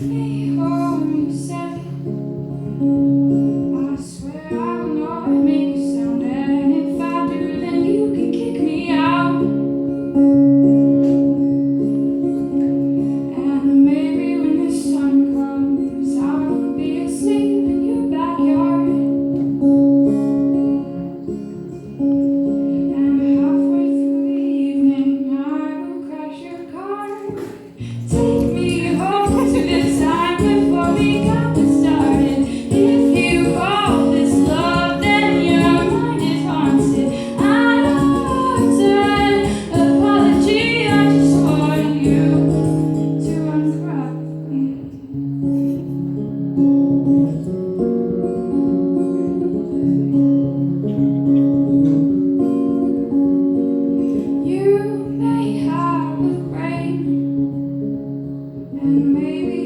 me home, you say. I swear I will not make a sound, and if I do, then you can kick me out. And maybe when the sun comes, I will be asleep in your backyard. And halfway through the evening, I will crash your car. Take me home to the time before we got this started. If you call this love, then your mind is haunted. I don't want an apology, I just want you to uncry me. You may have a brain, and maybe